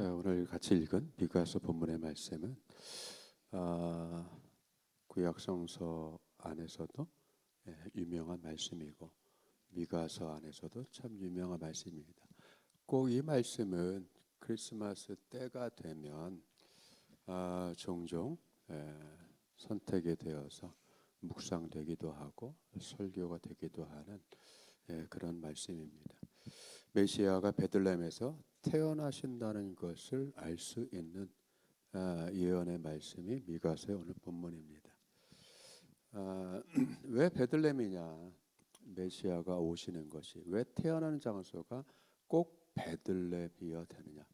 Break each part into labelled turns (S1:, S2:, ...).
S1: 오늘 같이 읽은 미가서 본문의 말씀은 구약 성서 안에서도 유명한 말씀이고 미가서 안에서도 참 유명한 말씀입니다. 꼭 이 말씀은 크리스마스 때가 되면 종종 선택이 되어서 묵상되기도 하고 설교가 되기도 하는 그런 말씀입니다. 메시아가 베들레헴에서 태어나신다는 것을 알 수 있는 예언의 말씀이 미가서의 오늘 본문입니다. 왜 베들레헴이냐? 메시아가 오시는 것이 왜 태어나는 장소가 꼭 베들레헴이어야 되느냐?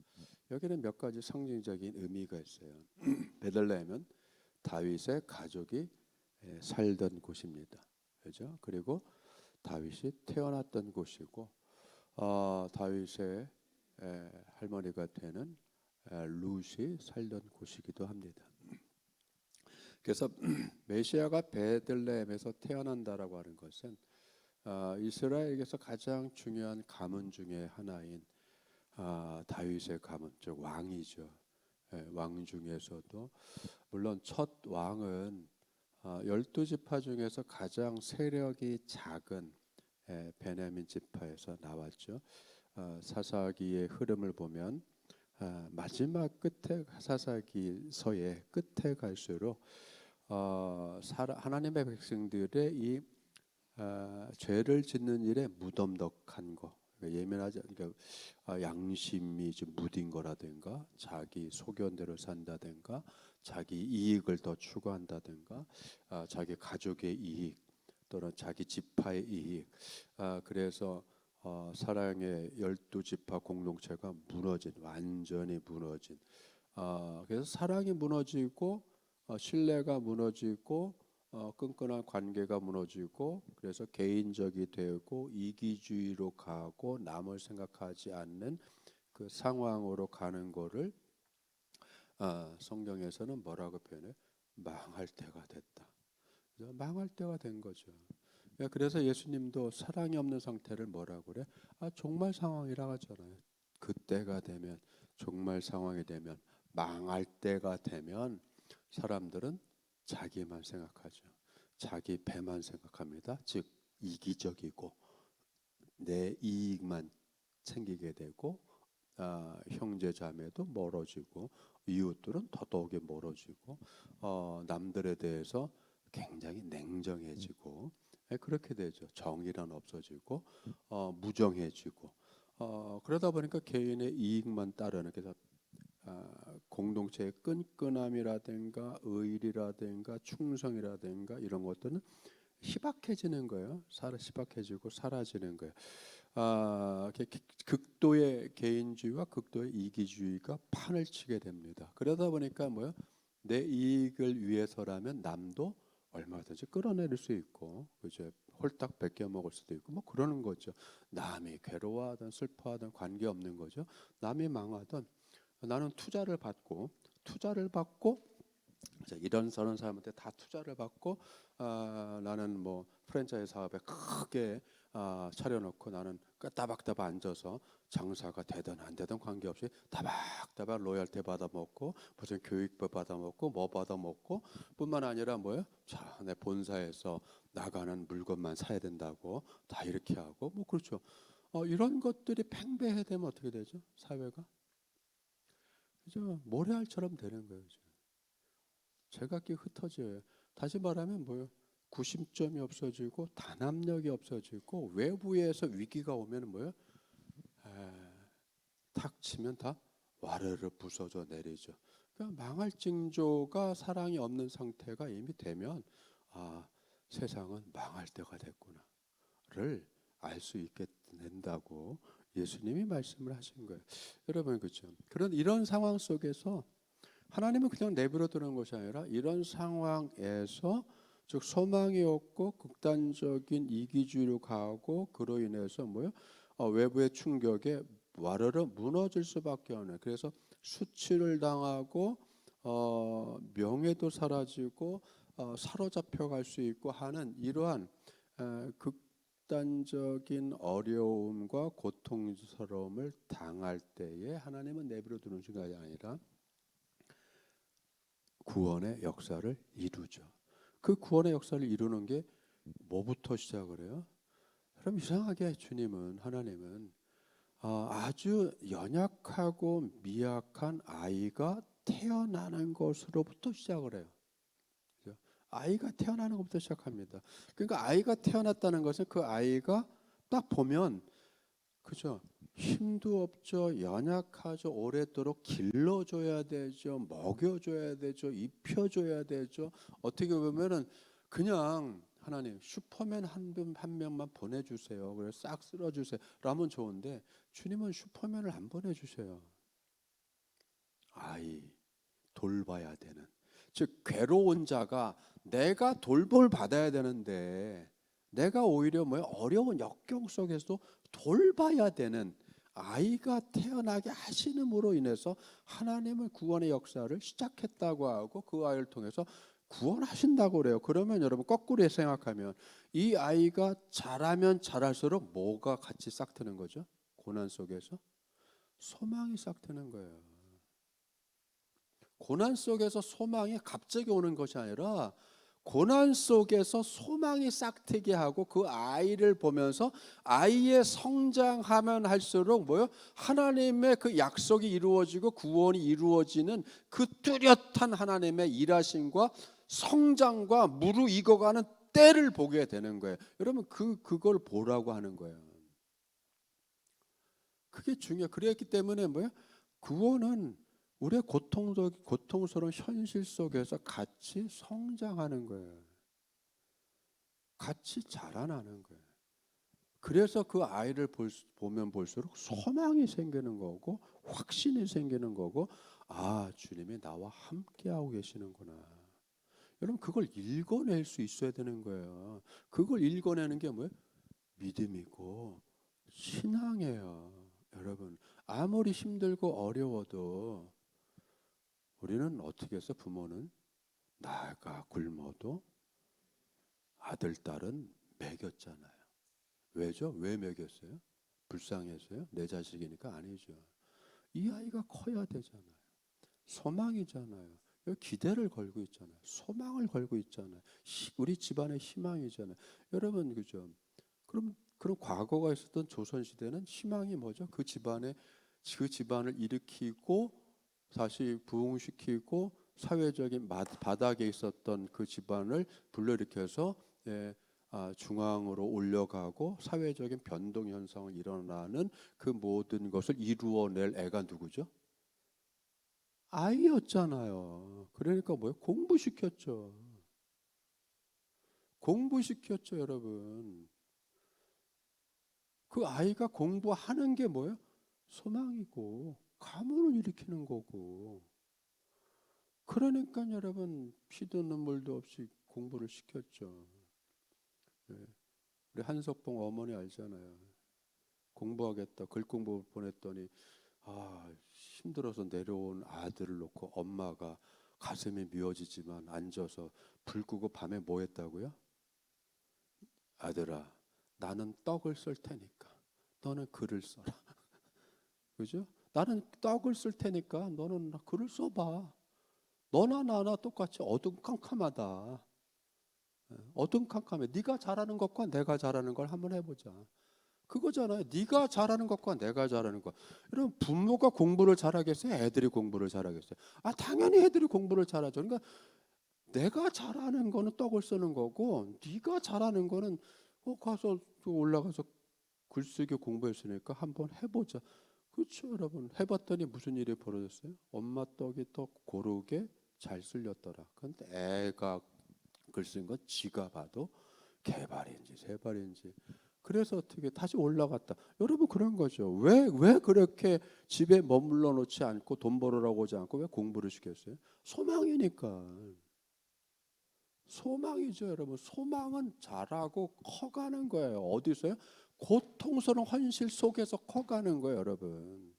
S1: 여기는 몇 가지 상징적인 의미가 있어요. 베들레헴은 다윗의 가족이 살던 곳입니다. 그렇죠? 그리고 다윗이 태어났던 곳이고 다윗의 할머니가 되는 룻이 살던 곳이기도 합니다. 그래서 메시아가 베들레헴에서 태어난다라고 하는 것은 이스라엘에게서 가장 중요한 가문 중에 하나인 다윗의 가문, 즉 왕이죠. 왕 중에서도 물론 첫 왕은 12지파 중에서 가장 세력이 작은 베냐민 지파에서 나왔죠. 사사기의 흐름을 보면 마지막 끝에 사사기서의 끝에 갈수록 하나님의 백성들의 이 죄를 짓는 일에 무덤덕한 거, 예민하지, 그러니까 양심이 좀 무딘 거라든가, 자기 소견대로 산다든가, 자기 이익을 더 추구한다든가, 자기 가족의 이익 또는 자기 지파의 이익, 그래서 사랑의 12지파 공동체가 무너진, 완전히 무너진, 그래서 사랑이 무너지고 신뢰가 무너지고 끈끈한 관계가 무너지고, 그래서 개인적이 되고 이기주의로 가고 남을 생각하지 않는 그 상황으로 가는 거를 성경에서는 뭐라고 표현해? 망할 때가 됐다. 망할 때가 된 거죠. 그래서 예수님도 사랑이 없는 상태를 뭐라고 그래? 종말 상황이라고 하잖아요. 그때가 되면, 종말 상황이 되면, 망할 때가 되면 사람들은 자기만 생각하죠. 자기 배만 생각합니다. 즉 이기적이고 내 이익만 챙기게 되고, 형제 자매도 멀어지고 이웃들은 더더욱이 멀어지고 남들에 대해서 굉장히 냉정해지고 그렇게 되죠. 정의란 없어지고 무정해지고 그러다 보니까 개인의 이익만 따르는, 그래서 공동체의 끈끈함이라든가 의리라든가 충성이라든가 이런 것들은 희박해지는 거예요. 희박해지고 사라지는 거예요. 극도의 개인주의와 극도의 이기주의가 판을 치게 됩니다. 그러다 보니까 뭐요? 내 이익을 위해서라면 남도 얼마든지 끌어내릴 수 있고, 그죠? 홀딱 뺏겨 먹을 수도 있고, 뭐 그러는 거죠. 남이 괴로워하든 슬퍼하든 관계 없는 거죠. 남이 망하든 나는 투자를 받고 이런저런 사람한테 다 투자를 받고 나는 뭐 프랜차이즈 사업에 크게 차려놓고 나는 따박따박 앉아서 장사가 되든 안 되든 관계없이 따박따박 로열티 받아먹고 무슨 교육비 받아먹고 뭐 받아먹고 뿐만 아니라 뭐예요? 자, 내 본사에서 나가는 물건만 사야 된다고 다 이렇게 하고 뭐 그렇죠. 이런 것들이 팽배해되면 어떻게 되죠? 사회가? 그죠? 모래알처럼 되는 거예요. 제각기 흩어져요. 다시 말하면 뭐예요? 구심점이 없어지고 단합력이 없어지고 외부에서 위기가 오면 뭐예요? 탁 치면 다 와르르 부서져 내리죠. 그러니까 망할 징조가 사랑이 없는 상태가 이미 되면 세상은 망할 때가 됐구나를 알 수 있게 된다고 예수님이 말씀을 하신 거예요. 여러분 그렇죠? 이런 상황 속에서 하나님은 그냥 내버려 두는 것이 아니라 이런 상황에서 즉 소망이 없고 극단적인 이기주의로 가고 그로 인해서 뭐요? 외부의 충격에 와르르 무너질 수밖에 없는, 그래서 수치를 당하고 명예도 사라지고 사로잡혀 갈 수 있고 하는 이러한 극단적인 어려움과 고통 고통스러움을 당할 때에 하나님은 내버려 두는 것이 아니라 구원의 역사를 이루죠. 그 구원의 역사를 이루는 게 뭐부터 시작을 해요? 그럼 이상하게 주님은, 하나님은 아주 연약하고 미약한 아이가 태어나는 것으로부터 시작을 해요. 그죠? 아이가 태어나는 것부터 시작합니다. 그러니까 아이가 태어났다는 것은 그 아이가 딱 보면, 그죠? 힘도 없죠, 연약하죠, 오래도록 길러줘야 되죠, 먹여줘야 되죠, 입혀줘야 되죠. 어떻게 보면은 그냥 하나님 슈퍼맨 한 명만 보내주세요. 그래 싹 쓸어주세요. 라면 좋은데 주님은 슈퍼맨을 안 보내주세요. 아이 돌봐야 되는, 즉 괴로운 자가 내가 돌볼 받아야 되는데 내가 오히려 어려운 역경 속에서도 돌봐야 되는 아이가 태어나게 하시는으로 인해서 하나님은 구원의 역사를 시작했다고 하고 그 아이를 통해서 구원하신다고 그래요. 그러면 여러분 거꾸로 생각하면 이 아이가 자라면 자랄수록 뭐가 같이 싹 트는 거죠? 고난 속에서 소망이 싹 트는 거예요. 고난 속에서 소망이 갑자기 오는 것이 아니라 고난 속에서 소망이 싹트게 하고 그 아이를 보면서 아이의 성장하면 할수록 하나님의 그 약속이 이루어지고 구원이 이루어지는 그 뚜렷한 하나님의 일하심과 성장과 무르익어가는 때를 보게 되는 거예요. 여러분 그걸 보라고 하는 거예요. 그게 중요해요. 그랬기 때문에 구원은 우리의 고통스러운 현실 속에서 같이 성장하는 거예요. 같이 자라나는 거예요. 그래서 그 아이를 보면 볼수록 소망이 생기는 거고 확신이 생기는 거고, 주님이 나와 함께하고 계시는구나. 여러분 그걸 읽어낼 수 있어야 되는 거예요. 그걸 읽어내는 게 뭐예요? 믿음이고 신앙이에요. 여러분 아무리 힘들고 어려워도 우리는 어떻게 해서 부모는 나가 굶어도 아들 딸은 먹였잖아요. 왜죠? 왜 먹였어요? 불쌍해서요? 내 자식이니까? 아니죠. 이 아이가 커야 되잖아요. 소망이잖아요. 기대를 걸고 있잖아요. 소망을 걸고 있잖아요. 우리 집안의 희망이잖아요. 여러분 그죠? 그럼 과거가 있었던 조선 시대는 희망이 뭐죠? 그 집안을 일으키고 다시 부흥시키고 사회적인 바닥에 있었던 그 집안을 불러일으켜서 중앙으로 올려가고 사회적인 변동 현상을 일어나는 그 모든 것을 이루어낼 애가 누구죠? 아이였잖아요. 그러니까 공부시켰죠. 공부시켰죠, 여러분. 그 아이가 공부하는 게 소망이고 가문을 일으키는 거고. 그러니까 여러분 피도 눈물도 없이 공부를 시켰죠. 우리 한석봉 어머니 알잖아요. 공부하겠다 글 공부 보냈더니 힘들어서 내려온 아들을 놓고 엄마가 가슴이 미어지지만 앉아서 불 끄고 밤에 뭐 했다고요? 아들아, 나는 떡을 썰 테니까 너는 글을 써라. 그죠? 나는 떡을 쓸 테니까 너는 글을 써봐. 너나 나나 똑같이 어두컴컴하다. 어두컴컴해. 네가 잘하는 것과 내가 잘하는 걸 한번 해보자. 그거잖아요. 네가 잘하는 것과 내가 잘하는 것. 여러분 부모가 공부를 잘하겠어요? 애들이 공부를 잘하겠어요? 당연히 애들이 공부를 잘하죠. 그러니까 내가 잘하는 거는 떡을 쓰는 거고 네가 잘하는 거는 가서 올라가서 글쓰기 공부했으니까 한번 해보자. 그렇죠, 여러분. 해봤더니 무슨 일이 벌어졌어요? 엄마 떡이 더 고르게 잘 쓸렸더라. 근데 애가 글 쓴 건 지가 봐도 개발인지 세발인지. 그래서 어떻게 다시 올라갔다. 여러분 그런 거죠. 왜 그렇게 집에 머물러 놓지 않고 돈 벌으라고 오지 않고 왜 공부를 시켰어요? 소망이니까. 소망이죠, 여러분. 소망은 자라고 커가는 거예요. 어디서요? 고통스러운 현실 속에서 커가는 거예요, 여러분.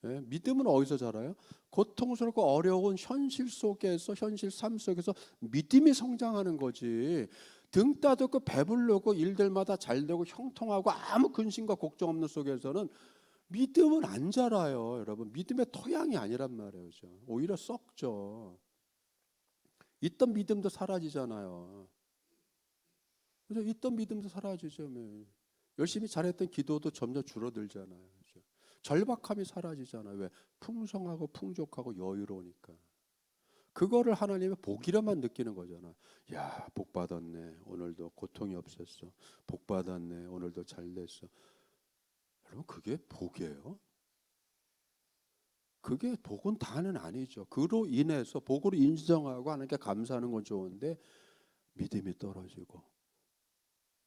S1: 믿음은 어디서 자라요? 고통스럽고 어려운 현실 속에서, 현실 삶 속에서 믿음이 성장하는 거지. 등 따뜻고 배부르고 일들마다 잘 되고 형통하고 아무 근심과 걱정 없는 속에서는 믿음은 안 자라요, 여러분. 믿음의 토양이 아니란 말이에요. 그죠? 오히려 썩죠. 있던 믿음도 사라지잖아요. 그죠? 있던 믿음도 사라지죠. 열심히 잘했던 기도도 점점 줄어들잖아요. 그죠? 절박함이 사라지잖아요. 왜? 풍성하고 풍족하고 여유로우니까. 그거를 하나님의 복이라만 느끼는 거잖아. 야, 복 받았네. 오늘도 고통이 없었어. 복 받았네. 오늘도 잘 됐어. 여러분, 그게 복이에요? 그게 복은 다는 아니죠. 그로 인해서 복으로 인정하고 하나님께 감사하는 건 좋은데 믿음이 떨어지고,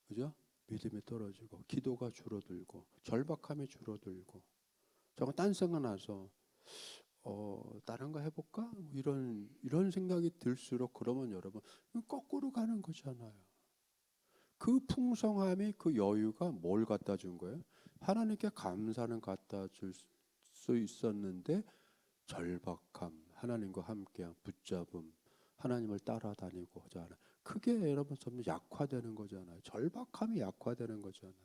S1: 그죠? 믿음이 떨어지고 기도가 줄어들고 절박함이 줄어들고 저거 딴 생각 나서 다른 거 해볼까? 뭐 이런 생각이 들수록 그러면 여러분 거꾸로 가는 거잖아요. 그 풍성함이 그 여유가 뭘 갖다 준 거예요? 하나님께 감사는 갖다 줄 수 있었는데 절박함, 하나님과 함께한 붙잡음, 하나님을 따라다니고자 하는 그게 여러분 점점 약화되는 거잖아요. 절박함이 약화되는 거잖아요.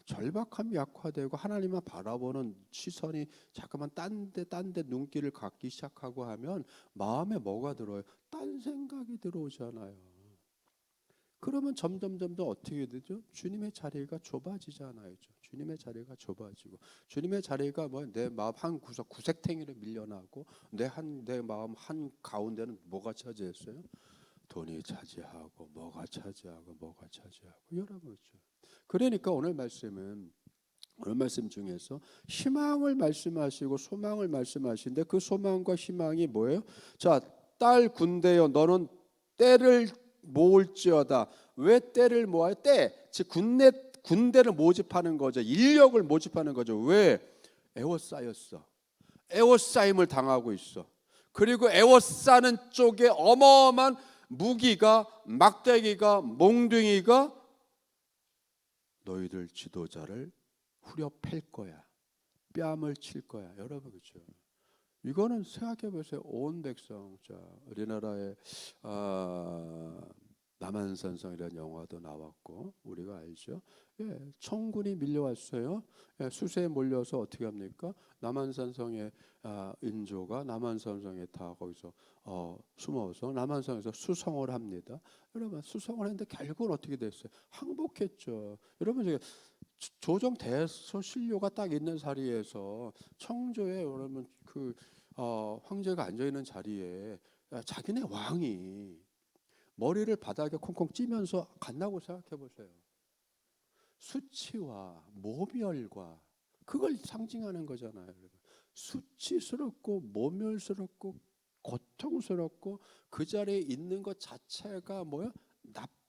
S1: 절박함이 약화되고 하나님만 바라보는 시선이 자꾸만 딴 데 눈길을 갖기 시작하고 하면 마음에 뭐가 들어요? 딴 생각이 들어오잖아요. 그러면 점점 어떻게 되죠? 주님의 자리가 좁아지잖아요. 주님의 자리가 좁아지고 주님의 자리가 뭐 내 마음 한 구석 구색탱이로 밀려나고 내 마음 한 가운데는 뭐가 차지했어요? 돈이 차지하고 뭐가 차지하고 여러분죠. 그러니까 오늘 말씀 중에서 희망을 말씀하시고 소망을 말씀하시는데 그 소망과 희망이 뭐예요? 자, 딸 군대여 너는 때를 모을지어다. 왜 때를 모아요? 즉 군대를 모집하는 거죠. 인력을 모집하는 거죠. 왜? 에워싸였어. 에워싸임을 당하고 있어. 그리고 에워싸는 쪽에 어마어마한 무기가 막대기가 몽둥이가 너희들 지도자를 후려 팰 거야. 뺨을 칠 거야. 여러분 그렇죠? 이거는 생각해 보세요. 온 백성. 자, 우리나라에 남한산성이라는 영화도 나왔고 우리가 알죠. 예, 청군이 밀려왔어요. 예, 수세에 몰려서 어떻게 합니까? 남한산성의 인조가 남한산성에 다 거기서 숨어서 남한산성에서 수성을 합니다. 여러분 수성을 했는데 결국은 어떻게 됐어요? 항복했죠. 여러분 저기 조정 대소신료가 딱 있는 자리에서 청조에 여러분 황제가 앉아 있는 자리에 자기네 왕이 머리를 바닥에 콩콩 찌면서 간다고 생각해 보세요. 수치와 모멸과 그걸 상징하는 거잖아요. 수치스럽고 모멸스럽고 고통스럽고 그 자리에 있는 것 자체가 뭐야?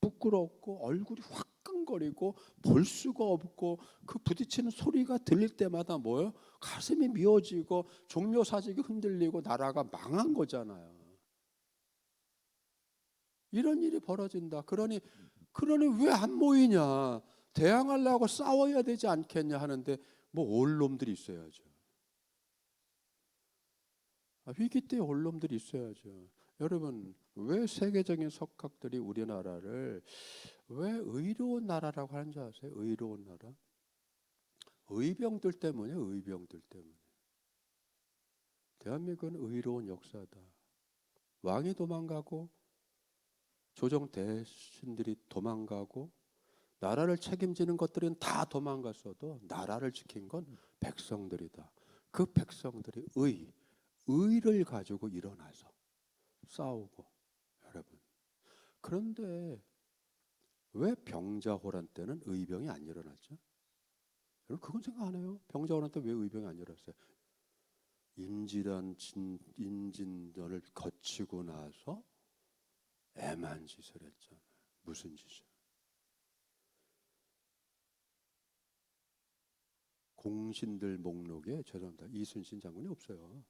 S1: 부끄럽고 얼굴이 화끈거리고 볼 수가 없고 그 부딪히는 소리가 들릴 때마다 뭐요? 가슴이 미어지고 종묘사직이 흔들리고 나라가 망한 거잖아요. 이런 일이 벌어진다. 그러니 왜 안 모이냐? 대항하려고 싸워야 되지 않겠냐 하는데 뭐 올 놈들이 있어야죠. 위기 때 올 놈들이 있어야죠. 여러분 왜 세계적인 석학들이 우리나라를 왜 의로운 나라라고 하는 줄 아세요? 의로운 나라? 의병들 때문에 의병들 때문에. 대한민국은 의로운 역사다. 왕이 도망가고 조정 대신들이 도망가고 나라를 책임지는 것들은 다 도망갔어도 나라를 지킨 건 백성들이다. 그 백성들이 의를 가지고 일어나서 싸우고 여러분. 그런데 왜 병자호란 때는 의병이 안 일어났죠? 여러분 그건 생각 안 해요? 병자호란 때 왜 의병이 안 일어났어요? 임진전을 거치고 나서 애만 짓을 했잖아요. 무슨 짓이야? 공신들 목록에 죄송합니다. 이순신 장군이 없어요.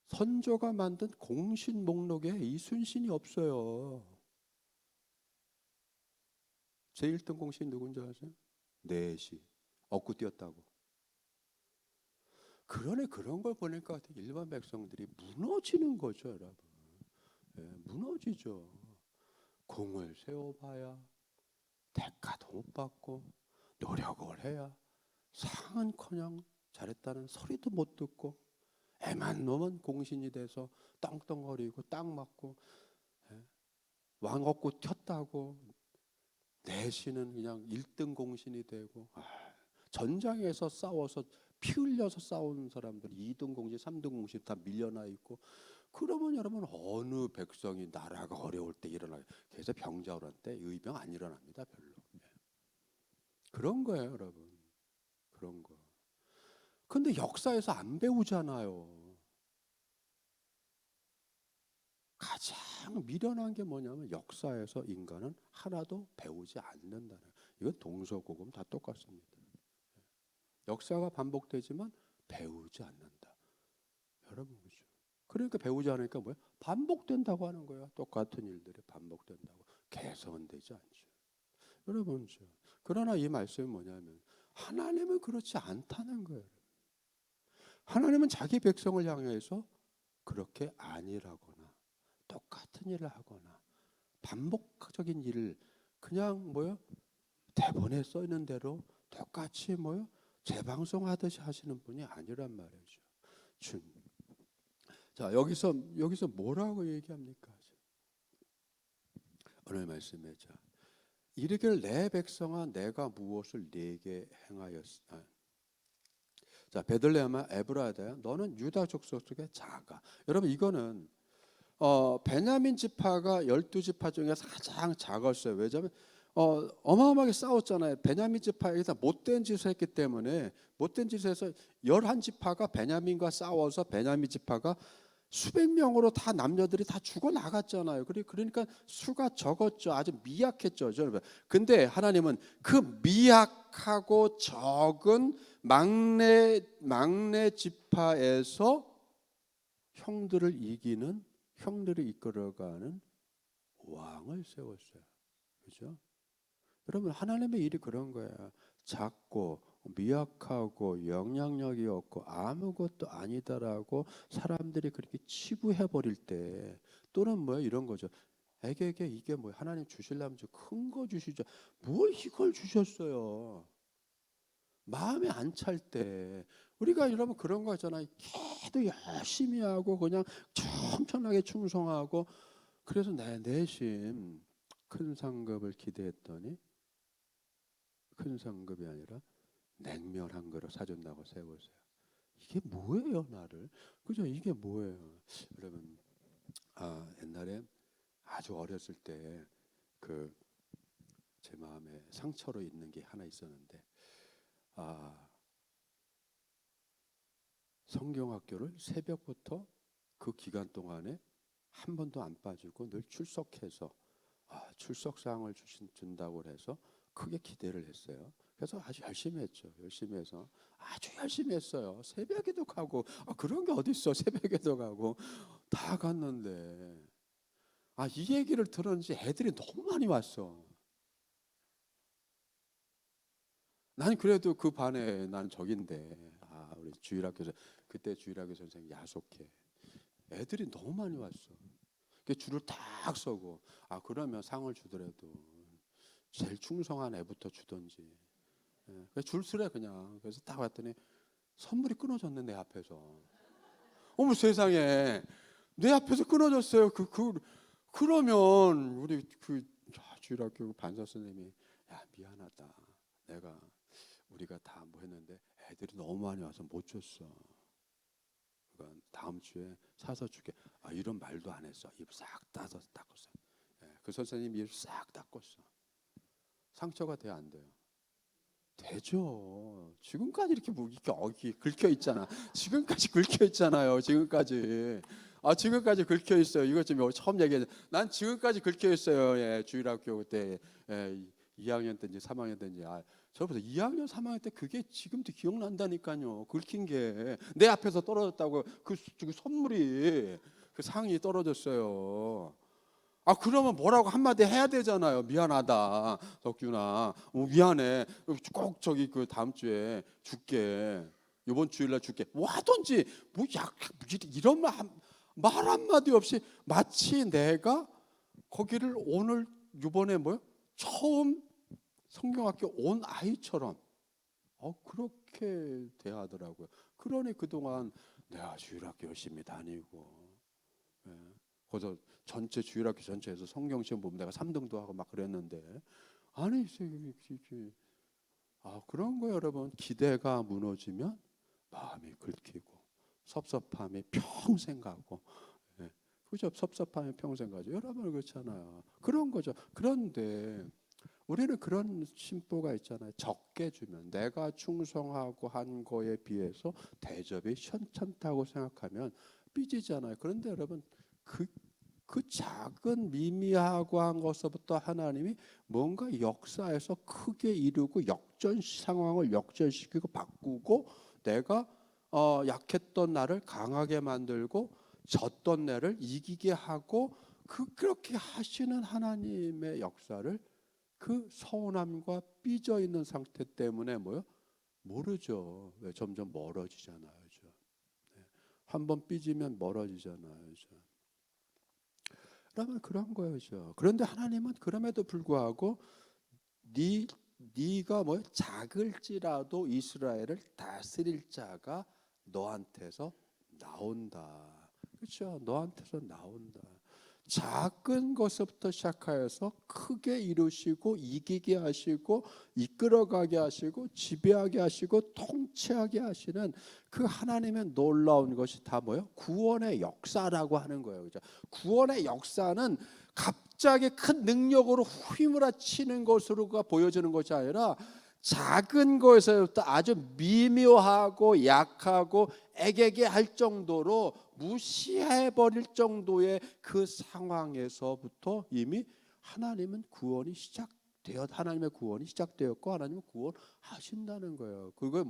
S1: 선조가 만든 공신 목록에 이순신이 없어요. 제1등 공신 누군지 아세요? 내시. 얻고 뛰었다고. 그러네 그런 걸 보니까 일반 백성들이 무너지는 거죠, 여러분. 무너지죠. 공을 세워봐야 대가도 못 받고 노력을 해야 상은커녕 잘했다는 소리도 못 듣고 애만 놓으면 공신이 돼서 떵떵거리고 딱 맞고 왕업고 튀었다고 내신은 그냥 1등 공신이 되고 전장에서 싸워서 피 흘려서 싸우는 사람들이 2등 공신, 3등 공신 다 밀려나 있고 그러면 여러분 어느 백성이 나라가 어려울 때 일어나요? 그래서 병자호란 때 의병 안 일어납니다 별로. 그런 거예요 여러분. 그런 거. 근데 역사에서 안 배우잖아요. 가장 미련한 게 뭐냐면 역사에서 인간은 하나도 배우지 않는다는. 이건 동서고금 다 똑같습니다. 역사가 반복되지만 배우지 않는다. 여러분 그죠? 그러니까 배우지 않으니까 뭐야? 반복된다고 하는 거야. 똑같은 일들이 반복된다고. 개선은 되지 않죠. 여러분 그죠? 그러나 이 말씀이 뭐냐면 하나님은 그렇지 않다는 거예요. 하나님은 자기 백성을 향해서 그렇게 아니라거나 똑같은 일을 하거나 반복적인 일을 그냥 뭐요? 대본에 써 있는 대로 똑같이 뭐요? 재방송하듯이 하시는 분이 아니란 말이죠. 자, 여기서 뭐라고 얘기합니까? 오늘 말씀에 자, 이르기를 내 백성아 내가 무엇을 네게 행하였으나. 자, 베들레헴아 에브라다야 너는 유다 족속 속에 작아. 여러분 이거는 베냐민 지파가 12지파 중에서 가장 작았어요. 왜냐하면 어마어마하게 싸웠잖아요. 베냐민 지파에서 못된 짓을 했기 때문에 못된 짓을 해서 11지파가 베냐민과 싸워서 베냐민 지파가 수백 명으로 다 남녀들이 다 죽어 나갔잖아요. 그러니까 수가 적었죠. 아주 미약했죠. 근데 하나님은 그 미약하고 적은 막내 지파에서 형들을 이기는 형들을 이끌어가는 왕을 세웠어요. 그렇죠? 여러분 하나님의 일이 그런 거야. 작고 미약하고 영향력이 없고 아무것도 아니다라고 사람들이 그렇게 치부해 버릴 때 또는 뭐야 이런 거죠. 에게 이게 뭐야 하나님 주실라면 좀 큰 거 주시죠. 뭘 이걸 주셨어요. 마음에 안 찰 때 우리가 여러분 그런 거 있잖아요. 걔도 열심히 하고 그냥 엄청나게 충성하고 그래서 내 내심 큰 상급을 기대했더니 큰 상급이 아니라 냉면 한 그릇 사준다고 세우세요. 이게 뭐예요 나를? 그죠? 이게 뭐예요? 여러분 옛날에 아주 어렸을 때 그 제 마음에 상처로 있는 게 하나 있었는데 성경학교를 새벽부터 그 기간 동안에 한 번도 안 빠지고 늘 출석해서 출석상을 준다고 해서 크게 기대를 했어요. 그래서 아주 열심히 했죠. 열심히 해서 아주 열심히 했어요. 새벽에도 가고 그런 게 어디 있어? 새벽에도 가고 다 갔는데 이 얘기를 들었는지 애들이 너무 많이 왔어. 난 그래도 그 반에 난 적인데 우리 주일학교 그때 주일학교 선생님 야속해. 애들이 너무 많이 왔어. 그 줄을 딱 서고 그러면 상을 주더라도 제일 충성한 애부터 주던지. 줄 서래 그냥. 그래서 딱 왔더니 선물이 끊어졌네 내 앞에서. 어머 세상에 내 앞에서 끊어졌어요. 그러면 우리 그 주일학교 반사 선생님이 미안하다. 우리가 다 뭐 했는데 애들이 너무 많이 와서 못 줬어. 그러니까 다음 주에 사서 줄게. 이런 말도 안 했어. 입 싹 닦았어. 그 선생님 입 싹 닦았어. 상처가 돼야 안 돼요? 되죠. 지금까지 이렇게 긁혀 있잖아. 지금까지 긁혀 있잖아요. 지금까지 긁혀 있어요. 이거 지금 처음 얘기했는데 난 지금까지 긁혀 있어요. 주일학교 그때 2학년 때인지 3학년 때인지 저보다 2학년 3학년 때 그게 지금도 기억난다니까요. 긁힌 게 내 앞에서 떨어졌다고 그 선물이 그 상이 떨어졌어요. 그러면 뭐라고 한마디 해야 되잖아요. 미안하다 덕균아 미안해 꼭 그 다음 주에 줄게 이번 주일날 줄게 뭐 하든지 이런 말 말 한마디 없이 마치 내가 거기를 오늘 이번에 처음 성경학교 온 아이처럼 그렇게 대하더라고요. 그러니 그동안 내가 주일학교 열심히 다니고, 예, 거기서 전체 주일학교 전체에서 성경 시험 보면 내가 3등도 하고 막 그랬는데, 아니 그런 거예요, 여러분. 기대가 무너지면 마음이 긁히고 섭섭함이 평생 가고, 예, 그죠? 섭섭함이 평생 가죠. 여러분 그렇잖아요. 그런 거죠. 그런데 우리는 그런 심보가 있잖아요. 적게 주면, 내가 충성하고 한 거에 비해서 대접이 현찮다고 생각하면 삐지잖아요. 그런데 여러분, 그, 그 작은 미미하고 한 것부터 하나님이 뭔가 역사에서 크게 이루고 상황을 역전시키고 바꾸고, 내가 약했던 나를 강하게 만들고 졌던 나를 이기게 하고, 그렇게 하시는 하나님의 역사를 그 서운함과 삐져 있는 상태 때문에 모르죠. 왜 점점 멀어지잖아요. 그죠? 한번 삐지면 멀어지잖아요. 그죠? 그러면 그런 거예요. 그죠? 그런데 하나님은 그럼에도 불구하고 네가 작을지라도 이스라엘을 다스릴 자가 너한테서 나온다. 그렇죠? 너한테서 나온다. 작은 것부터 시작하여서 크게 이루시고 이기게 하시고 이끌어가게 하시고 지배하게 하시고 통치하게 하시는 그 하나님의 놀라운 것이 다 구원의 역사라고 하는 거예요. 그죠? 구원의 역사는 갑자기 큰 능력으로 휘몰아치는 것으로가 보여지는 것이 아니라 작은 것에서부터 아주 미묘하고 약하고 애게게 할 정도로 무시해 버릴 정도의 그 상황에서부터 이미 하나님의 구원이 시작되었고 하나님은 구원하신다는 거예요. 그거에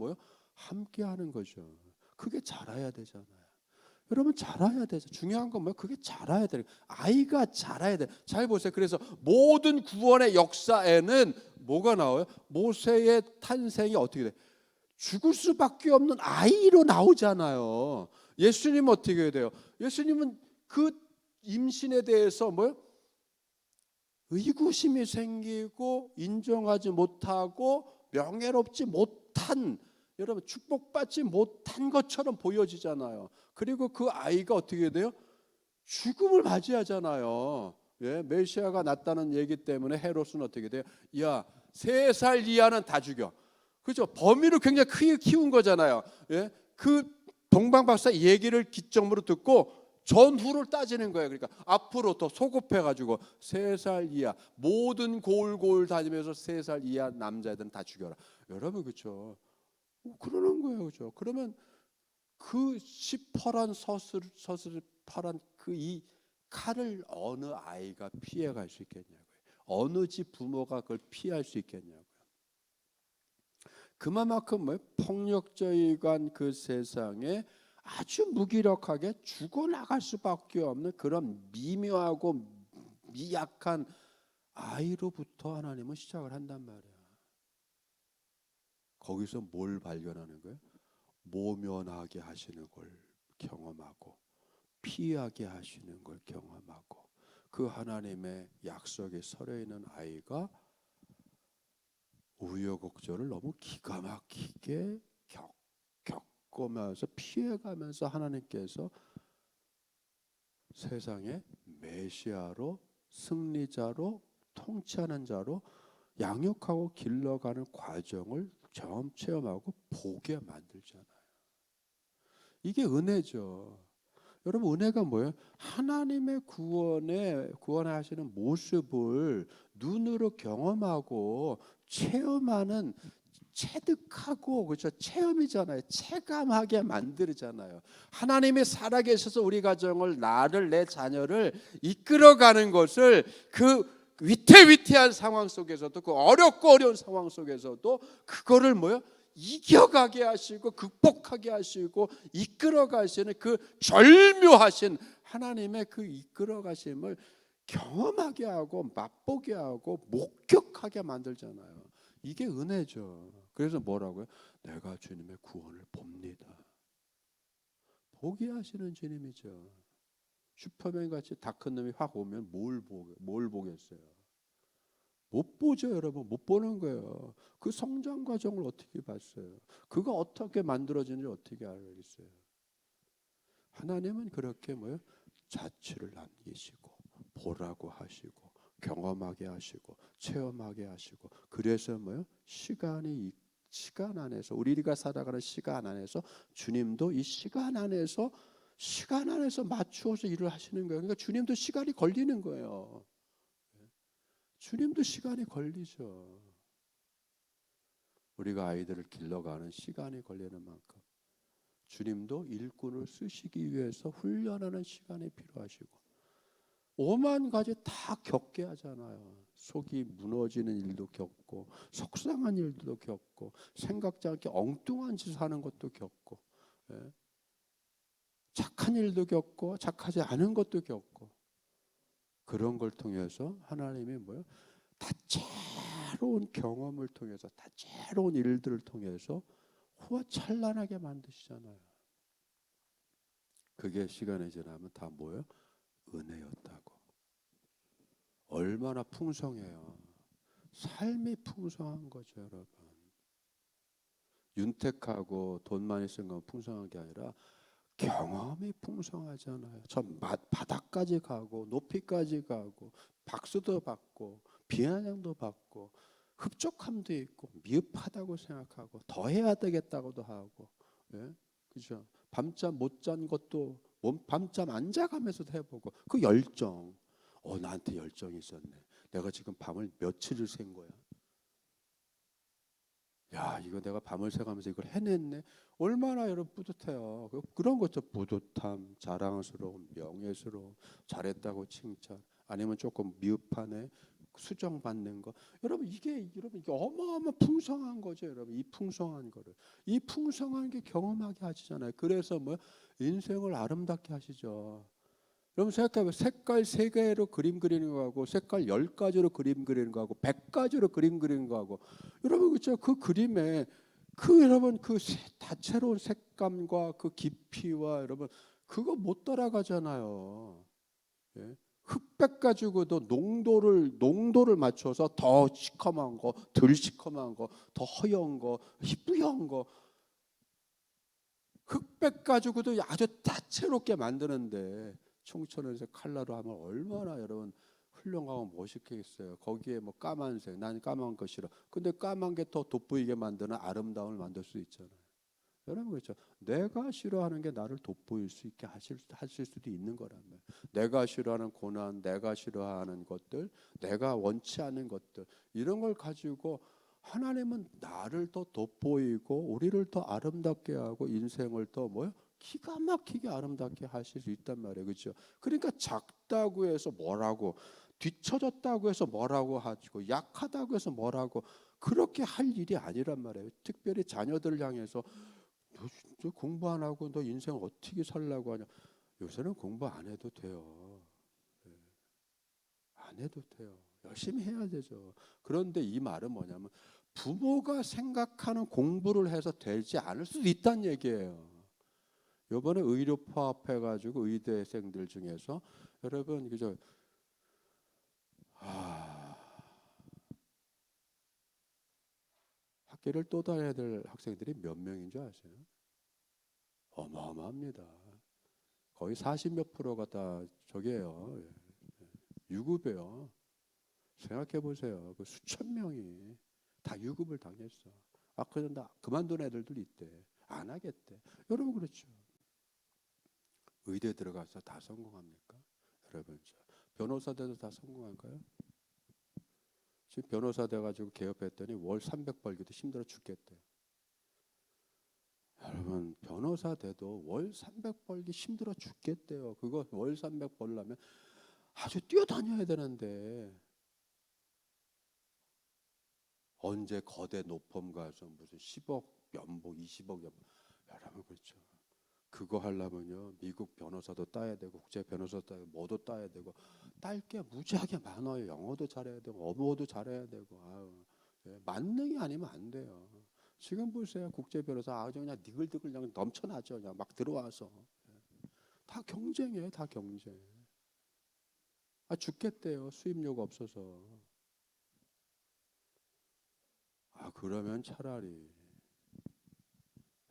S1: 함께 하는 거죠. 그게 자라야 되잖아요. 여러분 자라야 되죠. 중요한 건 그게 자라야 돼요. 아이가 자라야 돼. 잘 보세요. 그래서 모든 구원의 역사에는 뭐가 나와요? 모세의 탄생이 어떻게 돼? 죽을 수밖에 없는 아이로 나오잖아요. 예수님은 어떻게 돼요? 예수님은 그 임신에 대해서 의구심이 생기고 인정하지 못하고 명예롭지 못한, 여러분 축복받지 못한 것처럼 보여지잖아요. 그리고 그 아이가 어떻게 돼요? 죽음을 맞이하잖아요. 예, 메시아가 났다는 얘기 때문에 헤롯은 어떻게 돼요? 야, 3살 이하는 다 죽여. 그죠? 범위를 굉장히 크게 키운 거잖아요. 예, 그 동방박사 얘기를 기점으로 듣고 전후를 따지는 거예요. 그러니까 앞으로 더 소급해가지고 3살 이하 모든 고을 다니면서 3살 이하 남자애들은 다 죽여라. 여러분 그렇죠? 그러는 거예요, 그렇죠? 그러면 그 시퍼런 서슬퍼런 그 이 칼을 어느 아이가 피해갈 수 있겠냐고요. 어느 집 부모가 그걸 피할 수 있겠냐고요. 그만큼 폭력적인 그 세상에 아주 무기력하게 죽어나갈 수밖에 없는 그런 미묘하고 미약한 아이로부터 하나님은 시작을 한단 말이야. 거기서 뭘 발견하는 거예요? 모면하게 하시는 걸 경험하고 피하게 하시는 걸 경험하고, 그 하나님의 약속에 서려 있는 아이가 우여곡절을 너무 기가 막히게 겪으면서 피해가면서 하나님께서 세상의 메시아로, 승리자로, 통치하는 자로 양육하고 길러가는 과정을 체험하고 보게 만들잖아요. 이게 은혜죠. 여러분 은혜가 뭐예요? 하나님의 구원하시는 모습을 눈으로 경험하고 체험하는, 체득하고, 그렇죠? 체험이잖아요. 체감하게 만들잖아요. 하나님이 살아계셔서 우리 가정을, 나를, 내 자녀를 이끌어가는 것을 그 위태위태한 상황 속에서도, 그 어렵고 어려운 상황 속에서도 그거를 이겨가게 하시고 극복하게 하시고 이끌어 가시는 그 절묘하신 하나님의 그 이끌어 가심을 경험하게 하고 맛보게 하고 목격하게 만들잖아요. 이게 은혜죠. 그래서 뭐라고요? 내가 주님의 구원을 봅니다. 보게 하시는 주님이죠. 슈퍼맨 같이 다 큰 놈이 확 오면 뭘 보겠어요? 못 보죠, 여러분. 못 보는 거예요. 그 성장 과정을 어떻게 봤어요? 그가 어떻게 만들어지는지 어떻게 알겠어요? 하나님은 그렇게 뭐요? 자취를 남기시고 보라고 하시고 경험하게 하시고 체험하게 하시고 그래서 뭐요? 시간 안에서 우리가 살아가는 시간 안에서 주님도 이 시간 안에서 맞추어서 일을 하시는 거예요. 그러니까 주님도 시간이 걸리는 거예요. 주님도 시간이 걸리죠. 우리가 아이들을 길러가는 시간이 걸리는 만큼 주님도 일꾼을 쓰시기 위해서 훈련하는 시간이 필요하시고 오만 가지 다 겪게 하잖아요. 속이 무너지는 일도 겪고 속상한 일도 겪고 생각지 않게 엉뚱한 짓을 하는 것도 겪고 예? 착한 일도 겪고 착하지 않은 것도 겪고 그런 걸 통해서 하나님이 뭐요? 다채로운 경험을 통해서 다채로운 일들을 통해서 후화찬란하게 만드시잖아요. 그게 시간이 지나면 다 뭐예요? 은혜였다고. 얼마나 풍성해요. 삶이 풍성한 거죠, 여러분. 윤택하고 돈 많이 쓴 건 풍성한 게 아니라 경험이 풍성하잖아요. 저 바닥까지 가고 높이까지 가고 박수도 받고 비아냥도 받고 흡족함도 있고 미흡하다고 생각하고 더 해야 되겠다고도 하고 예? 그죠? 밤잠 못 잔 것도 밤잠 안 자가면서도 해보고 그 열정 나한테 열정이 있었네. 내가 지금 밤을 며칠을 샌 거야. 야, 이거 내가 밤을 새가면서 이걸 해냈네. 얼마나 여러분 뿌듯해요. 그런 것도 뿌듯함, 자랑스러움, 명예스러움, 잘했다고 칭찬, 아니면 조금 미흡하네, 수정받는 거. 여러분 이게 어마어마 풍성한 거죠, 여러분. 이 풍성한 게 경험하게 하시잖아요. 그래서 뭐 인생을 아름답게 하시죠. 여러분 생각해보면 색깔 3개로 그림 그리는 거하고 색깔 10가지로 그림 그리는 거하고 100가지로 그림 그리는 거하고 여러분 그렇죠? 그 그림에 여러분 다채로운 색감과 그 깊이와 여러분 그거 못 따라가잖아요. 예? 흑백 가지고도 농도를 맞춰서 더 시커먼 거, 덜 시커먼 거, 더 허연 거, 희뿌연 거 흑백 가지고도 아주 다채롭게 만드는데 청천연색 칼라로 하면 얼마나 여러분 훌륭하고 멋있겠어요. 거기에 뭐 까만색, 난 까만 거 싫어. 근데 까만 게 더 돋보이게 만드는 아름다움을 만들 수 있잖아요. 여러분 그렇죠. 내가 싫어하는 게 나를 돋보일 수 있게 하실 수도 있는 거란 말이에요. 내가 싫어하는 고난, 내가 싫어하는 것들, 내가 원치 않는 것들 이런 걸 가지고 하나님은 나를 더 돋보이고 우리를 더 아름답게 하고 인생을 더 뭐요? 기가 막히게 아름답게 하실 수 있단 말이에요. 그렇죠? 그러니까 작다고 해서 뭐라고 뒤처졌다고 해서 뭐라고 하고 약하다고 해서 뭐라고 그렇게 할 일이 아니란 말이에요. 특별히 자녀들을 향해서 너 진짜 공부 안 하고 너 인생 어떻게 살라고 하냐. 요새는 공부 안 해도 돼요. 예, 안 해도 돼요. 열심히 해야 되죠. 그런데 이 말은 뭐냐면 부모가 생각하는 공부를 해서 되지 않을 수도 있다는 얘기예요. 요번에 의료 파업해가지고 의대생들 중에서 여러분 그저 학교를 또 다녀야 될 학생들이 몇 명인 줄 아세요? 어마어마합니다. 거의 40몇 프로가 다 저게요. 유급이에요. 생각해 보세요. 그 수천 명이 다 유급을 당했어. 그런데 그만둔 애들도 있대. 안 하겠대. 여러분 그렇죠. 의대 들어가서 다 성공합니까? 여러분 변호사 돼도 다 성공할까요? 지금 변호사 돼가지고 개업했더니 월 300 벌기도 힘들어 죽겠대. 여러분 변호사 돼도 월 300 벌기 힘들어 죽겠대요. 그거 월 300 벌려면 아주 뛰어다녀야 되는데 언제 거대 노펌 가서 무슨 10억 연봉 20억 연봉 여러분 그렇죠. 그거 하려면요 미국 변호사도 따야 되고 국제 변호사 따야 되고 뭐도 따야 되고 딸 게 무지하게 많아요. 영어도 잘해야 되고 언어도 잘해야 되고 만능이 아니면 안 돼요. 지금 보세요 국제 변호사 아주 그냥 니글니글 그냥 넘쳐나죠. 그냥 막 들어와서 다 경쟁이에요. 다 경쟁. 아, 죽겠대요. 수입료가 없어서. 아, 그러면 차라리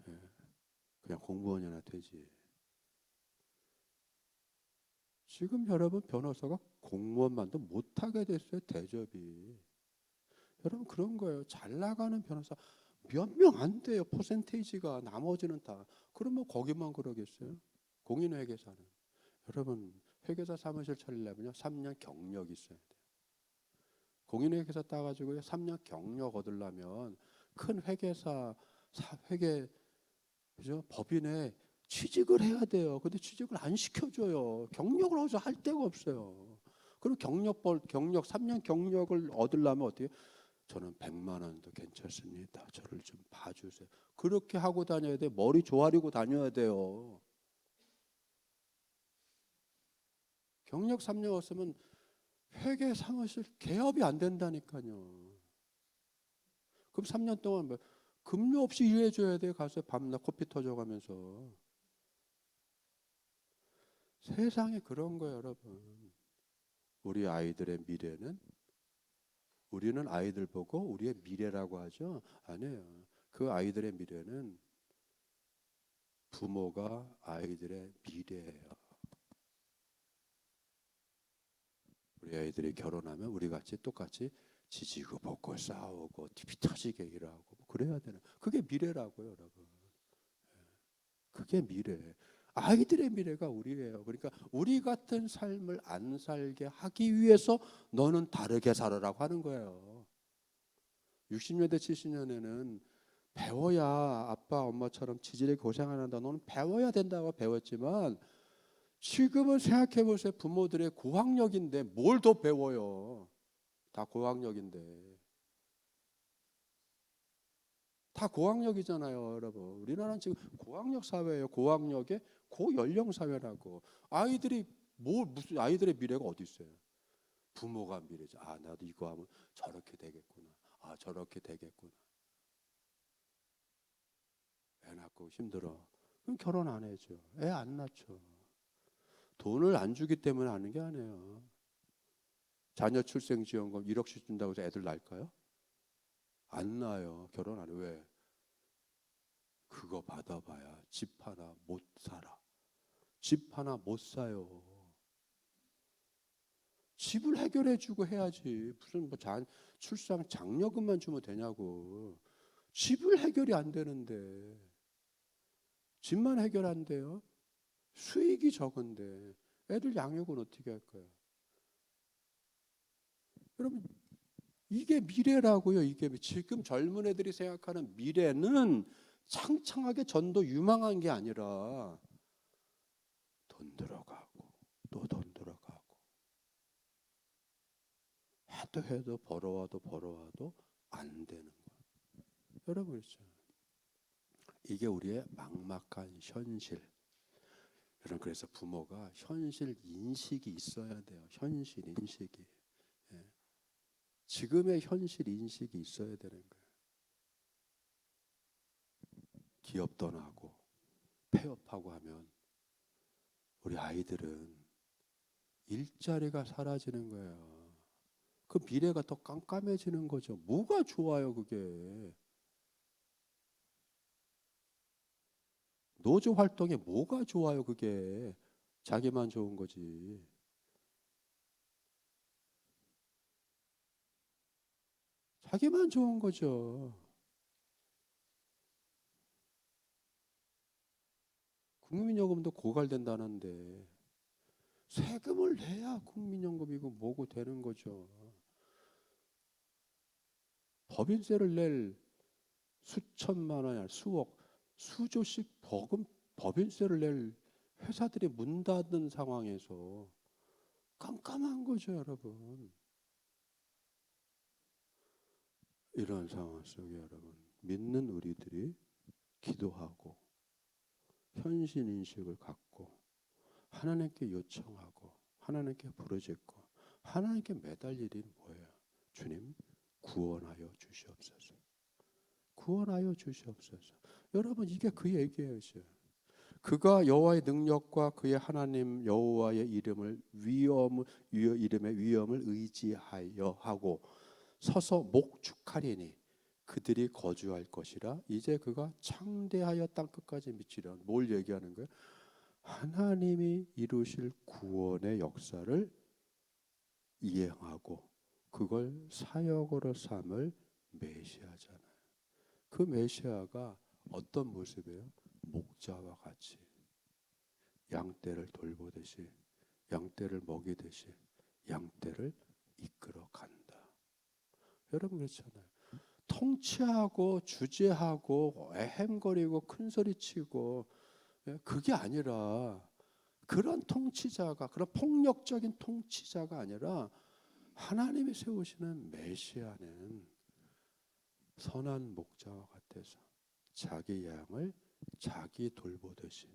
S1: 예, 그냥 공무원이나 되지. 지금 여러분 변호사가 공무원만도 못하게 됐어요. 대접이. 여러분 그런 거예요. 잘 나가는 변호사 몇 명 안 돼요. 퍼센테이지가. 나머지는 다. 그러면 거기만 그러겠어요? 공인회계사는. 여러분 회계사 사무실 차리려면요 3년 경력이 있어야 돼요. 공인회계사 따가지고 3년 경력 얻으려면 큰 회계사 회계 그죠? 법인에 취직을 해야 돼요. 근데 취직을 안 시켜줘요. 경력을 어디서 할 데가 없어요. 그리고 경력 3년 경력을 얻으려면 어떻게? 저는 100만 원도 괜찮습니다. 저를 좀 봐주세요. 그렇게 하고 다녀야 돼. 머리 조아리고 다녀야 돼요. 경력 3년 없으면 회계 사무실 개업이 안 된다니까요. 그럼 3년 동안 뭐 급료 없이 일해줘야 돼. 가서 밤낮 코피 터져가면서. 세상에 그런 거예요, 여러분. 우리 아이들의 미래는 우리는 아이들 보고 우리의 미래라고 하죠. 아니에요. 그 아이들의 미래는 부모가 아이들의 미래예요. 우리 아이들이 결혼하면 우리 같이 똑같이 지지고 볶고 싸우고 TV 터지게 일하고 뭐 그래야 되는 그게 미래라고요, 여러분. 그게 미래. 아이들의 미래가 우리예요. 그러니까 우리 같은 삶을 안 살게 하기 위해서 너는 다르게 살아라고 하는 거예요. 60년대 70년에는 배워야 아빠 엄마처럼 지질이 고생 안 한다. 너는 배워야 된다고 배웠지만 지금은 생각해 보세요. 부모들의 고학력인데 뭘 더 배워요. 다 고학력인데. 다 고학력이잖아요, 여러분. 우리나라는 지금 고학력 사회예요. 고학력의 고연령 사회라고. 아이들이 무슨 아이들의 미래가 어디 있어요? 부모가 미래죠. 아, 나도 이거 하면 저렇게 되겠구나. 아, 저렇게 되겠구나. 애 낳고 힘들어. 그럼 결혼 안 해줘. 애 안 낳죠. 돈을 안 주기 때문에 하는 게 아니에요. 자녀 출생지원금 1억씩 준다고 해서 애들 낳을까요? 안 낳아요. 결혼 안 해. 왜? 그거 받아봐야 집 하나 못 살아. 집 하나 못 사요. 집을 해결해주고 해야지. 무슨 뭐 출산 장려금만 주면 되냐고. 집을 해결이 안 되는데. 집만 해결 안 돼요? 수익이 적은데. 애들 양육은 어떻게 할 거야? 여러분, 이게 미래라고요. 이게 지금 젊은 애들이 생각하는 미래는 창창하게 전도 유망한 게 아니라 돈 들어가고 또 돈 들어가고 해도 벌어와도 안 되는 거예요. 여러분 있죠. 이게 우리의 막막한 현실. 여러분 그래서 부모가 현실 인식이 있어야 돼요. 현실 인식이. 예. 지금의 현실 인식이 있어야 되는 거예요. 기업 떠나고 폐업하고 하면 우리 아이들은 일자리가 사라지는 거예요. 그 미래가 더 깜깜해지는 거죠. 뭐가 좋아요, 그게? 노조 활동에 뭐가 좋아요, 그게? 자기만 좋은 거지. 자기만 좋은 거죠. 국민요금도 고갈된다는데 세금을 내야 국민연금이고 뭐고 되는 거죠. 법인세를 낼 수천만 원이 아니라 수억, 수조씩 법인세를 낼 회사들이 문 닫은 상황에서 깜깜한 거죠, 여러분. 이런 상황 속에 여러분, 믿는 우리들이 기도하고 현실 인식을 갖고 하나님께 요청하고 하나님께 부르짖고 하나님께 매달릴 일이 뭐예요? 주님 구원하여 주시옵소서. 구원하여 주시옵소서. 여러분 이게 그 얘기예요. 그가 여호와의 능력과 그의 하나님 여호와의 이름의 위엄을 의지하여 하고 서서 목축하리니 그들이 거주할 것이라. 이제 그가 창대하여 땅 끝까지 미치려. 뭘 얘기하는 거예요? 하나님이 이루실 구원의 역사를 이행하고 그걸 사역으로 삼을 메시아잖아요. 그 메시아가 어떤 모습이에요? 목자와 같이 양떼를 돌보듯이, 양떼를 먹이듯이 양떼를 이끌어 간다. 여러분 그렇잖아요. 통치하고 주재하고 애햄거리고 큰소리치고, 그게 아니라, 그런 통치자가, 그런 폭력적인 통치자가 아니라 하나님이 세우시는 메시아는 선한 목자와 같아서 자기 양을 자기 돌보듯이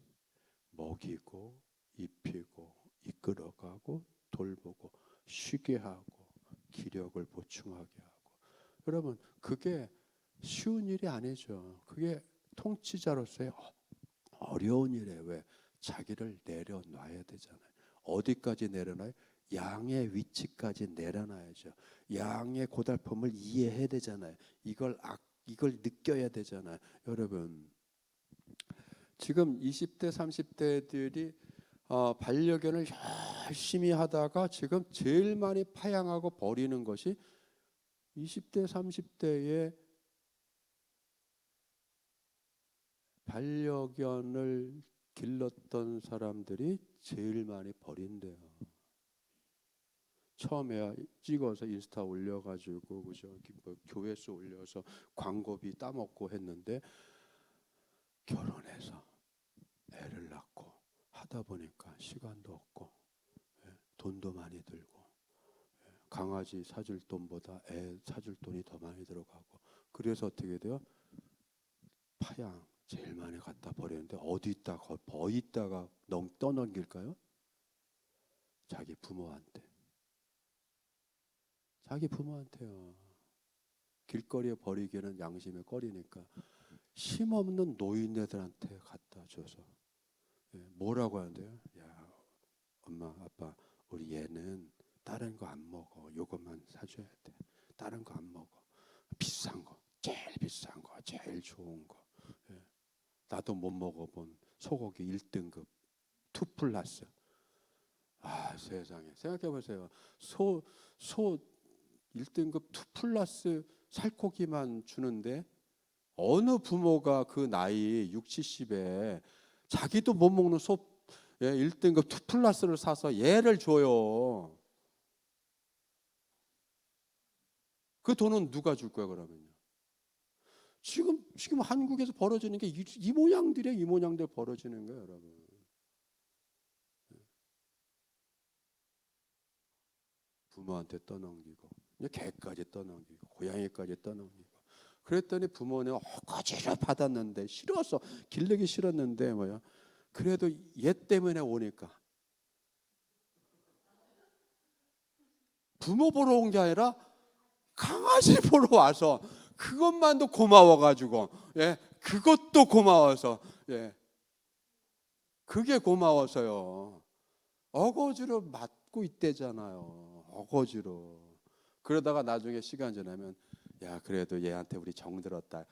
S1: 먹이고 입히고 이끌어가고 돌보고 쉬게 하고 기력을 보충하게 하고. 여러분 그게 쉬운 일이 아니죠. 그게 통치자로서의 어려운 일이에요. 왜? 자기를 내려놔야 되잖아요. 어디까지 내려놔요? 양의 위치까지 내려놔야죠. 양의 고달픔을 이해해야 되잖아요. 이걸 느껴야 되잖아요. 여러분 지금 20대 30대들이 반려견을 열심히 하다가 지금 제일 많이 파양하고 버리는 것이 20대 30대의 반려견을 길렀던 사람들이 제일 많이 버린대요. 처음에 찍어서 인스타 올려가지고 그죠? 뭐 교회수 올려서 광고비 따먹고 했는데 결혼해서 애를 낳고 하다 보니까 시간도 없고 돈도 많이 들고 강아지 사줄 돈보다 애 사줄 돈이 더 많이 들어가고, 그래서 어떻게 돼요? 파양 제일 많이 갖다 버리는데 어디 있다가 떠넘길까요? 자기 부모한테. 자기 부모한테요. 길거리에 버리기는 양심의 꺼리니까 힘없는 노인네들한테 갖다 줘서 뭐라고 하는데요? 야, 엄마 아빠 우리 얘는 다른 거 안 먹어. 요것만 사줘야 돼. 다른 거 안 먹어. 비싼 거, 제일 비싼 거, 제일 좋은 거. 나도 못 먹어본 소고기 1등급 2 플러스. 아 세상에, 생각해 보세요. 소 1등급 2 플러스 살코기만 주는데 어느 부모가 그 나이 6, 70에 자기도 못 먹는 소 1등급 2 플러스를 사서 얘를 줘요. 그 돈은 누가 줄 거야 그러면요? 지금 한국에서 벌어지는 게 이 모양들이에요. 이 모양들 벌어지는 거예요, 여러분. 부모한테 떠넘기고, 개까지 떠넘기고, 고양이까지 떠넘기고. 그랬더니 부모는 억지로 받았는데 싫어서 기르기 싫었는데 뭐야? 그래도 얘 때문에 오니까 부모 보러 온 게 아니라 강아지 보러 와서 그것만도 고마워가지고, 그것도 고마워서, 그게 고마워서요. 어거지로 맞고 있대잖아요. 어거지로. 그러다가 나중에 시간 지나면 야 그래도 얘한테 우리 정들었다.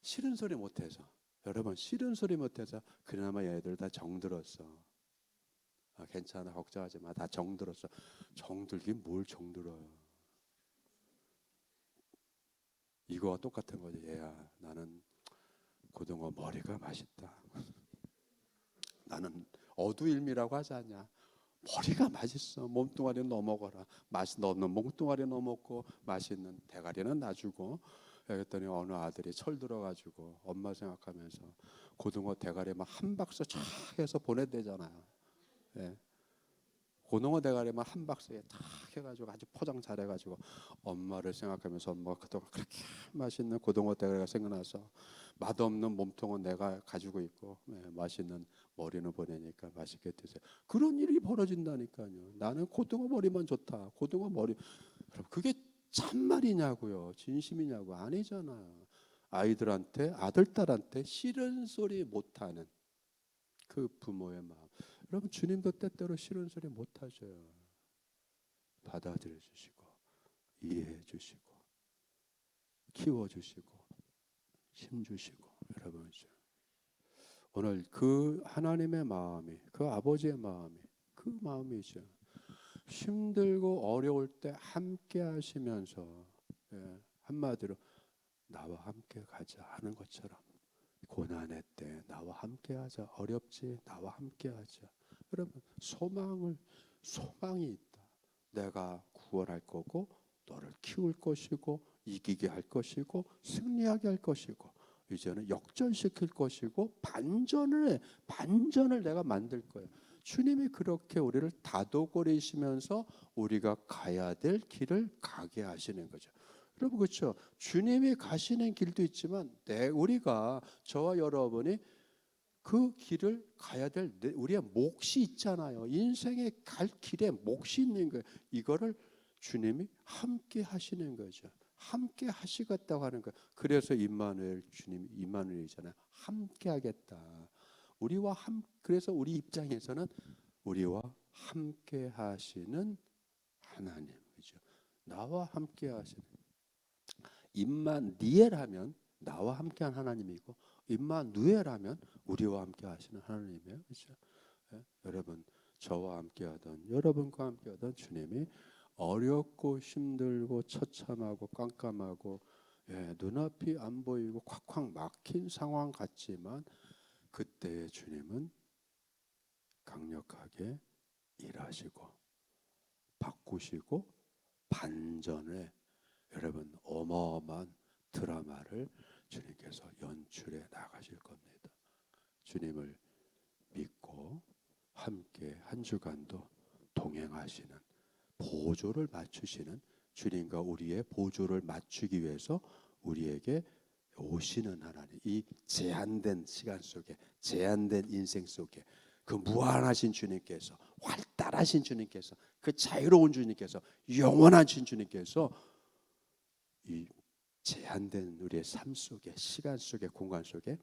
S1: 싫은 소리 못해서. 여러분 싫은 소리 못해서 그나마 얘들 다 정들었어. 괜찮아 걱정하지 마. 다 정들었어. 정들긴 뭘 정들어요. 이거와 똑같은 거지. 얘야 나는 고등어 머리가 맛있다. 나는 어두일미라고 하지 않냐. 머리가 맛있어. 몸뚱아리 넣어 먹어라. 맛이 넣는 몸뚱아리 넣어 먹고 맛있는 대가리는 놔주고. 그랬더니 어느 아들이 철 들어가지고 엄마 생각하면서 고등어 대가리만 한 박스 쫙 해서 보내대잖아요. 고등어 대가리만 한 박스에 탁 해가지고 아주 포장 잘해가지고 엄마를 생각하면서 엄마가 그동안 그렇게 맛있는 고등어 대가리가 생각나서 맛없는 몸통은 내가 가지고 있고 맛있는 머리는 보내니까 맛있게 드세요. 그런 일이 벌어진다니까요. 나는 고등어 머리만 좋다. 고등어 머리. 그게 참말이냐고요. 진심이냐고. 아니잖아요. 아이들한테 아들 딸한테 싫은 소리 못하는 그 부모의 마음. 여러분 주님도 때때로 싫은 소리 못 하셔요. 받아들여 주시고 이해해 주시고 키워 주시고 힘 주시고. 여러분 오늘 그 하나님의 마음이, 그 아버지의 마음이, 그 마음이죠. 힘들고 어려울 때 함께 하시면서, 한마디로 나와 함께 가자 하는 것처럼, 고난의 때 나와 함께 하자. 어렵지? 나와 함께 하자. 여러분 소망이 있다. 내가 구원할 거고 너를 키울 것이고 이기게 할 것이고 승리하게 할 것이고 이제는 역전시킬 것이고 반전을 내가 만들 거예요. 주님이 그렇게 우리를 다독거리시면서 우리가 가야 될 길을 가게 하시는 거죠. 여러분 그렇죠? 주님이 가시는 길도 있지만 우리가 저와 여러분이 그 길을 가야 될 우리의 몫이 있잖아요. 인생의 갈 길에 몫이 있는 거예요. 이거를 주님이 함께 하시는 거죠. 함께 하시겠다고 하는 거예요. 그래서 임마누엘, 주님 임마누엘이잖아요. 함께 하겠다. 그래서 우리 입장에서는 우리와 함께 하시는 하나님이죠. 나와 함께 하시는 임마니엘하면 나와 함께한 하나님이고 임마누엘하면 우리와 함께 하시는 하나님이에요. 그렇죠? 여러분 저와 함께하던 여러분과 함께하던 주님이 어렵고 힘들고 처참하고 깜깜하고 눈앞이 안 보이고 콱콱 막힌 상황 같지만 그때의 주님은 강력하게 일하시고 바꾸시고 반전에 여러분 어마어마한 드라마를 주님께서 연출해 나가실 겁니다. 주님을 믿고 함께 한 주간도 동행하시는 보조를 맞추시는 주님과 우리의 보조를 맞추기 위해서 우리에게 오시는 하나님, 이 제한된 시간 속에 제한된 인생 속에 그 무한하신 주님께서 활달하신 주님께서 그 자유로운 주님께서 영원한 주님께서 이 제한된 우리의 삶 속에 시간 속에 공간 속에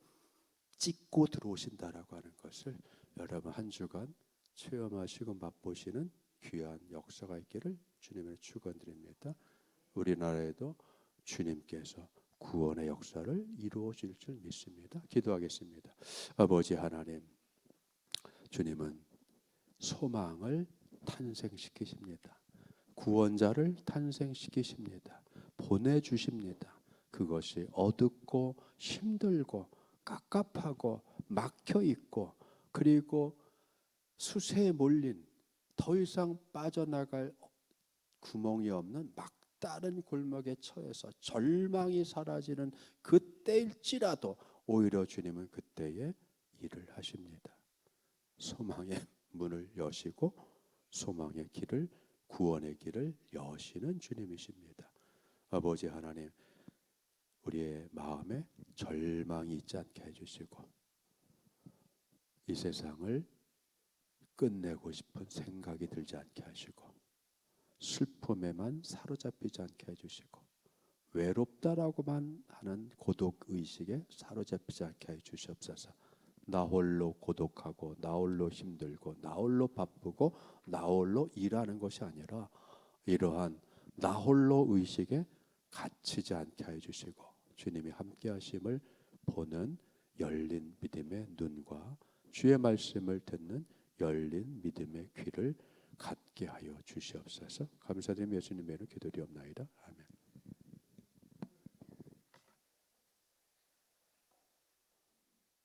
S1: 찍고 들어오신다라고 하는 것을 여러분 한 주간 체험하시고 맛보시는 귀한 역사가 있기를 주님의 축원드립니다. 우리나라에도 주님께서 구원의 역사를 이루어질 줄 믿습니다. 기도하겠습니다. 아버지 하나님, 주님은 소망을 탄생시키십니다. 구원자를 탄생시키십니다. 보내주십니다. 그것이 어둡고 힘들고 깝깝하고 막혀있고 그리고 수세에 몰린 더 이상 빠져나갈 구멍이 없는 막다른 골목에 처해서 절망이 사라지는 그때일지라도 오히려 주님은 그때에 일을 하십니다. 소망의 문을 여시고 소망의 길을 구원의 길을 여시는 주님이십니다. 아버지 하나님, 우리의 마음에 절망이 있지 않게 해주시고 이 세상을 끝내고 싶은 생각이 들지 않게 하시고 슬픔에만 사로잡히지 않게 해주시고 외롭다라고만 하는 고독의식에 사로잡히지 않게 해주시옵소서. 나 홀로 고독하고 나 홀로 힘들고 나 홀로 바쁘고 나 홀로 일하는 것이 아니라 이러한 나 홀로 의식에 갇히지 않게 해주시고 주님이 함께 하심을 보는 열린 믿음의 눈과 주의 말씀을 듣는 열린 믿음의 귀를 갖게 하여 주시옵소서. 감사드리며 예수님의 이름으로 기도드리옵나이다. 아멘.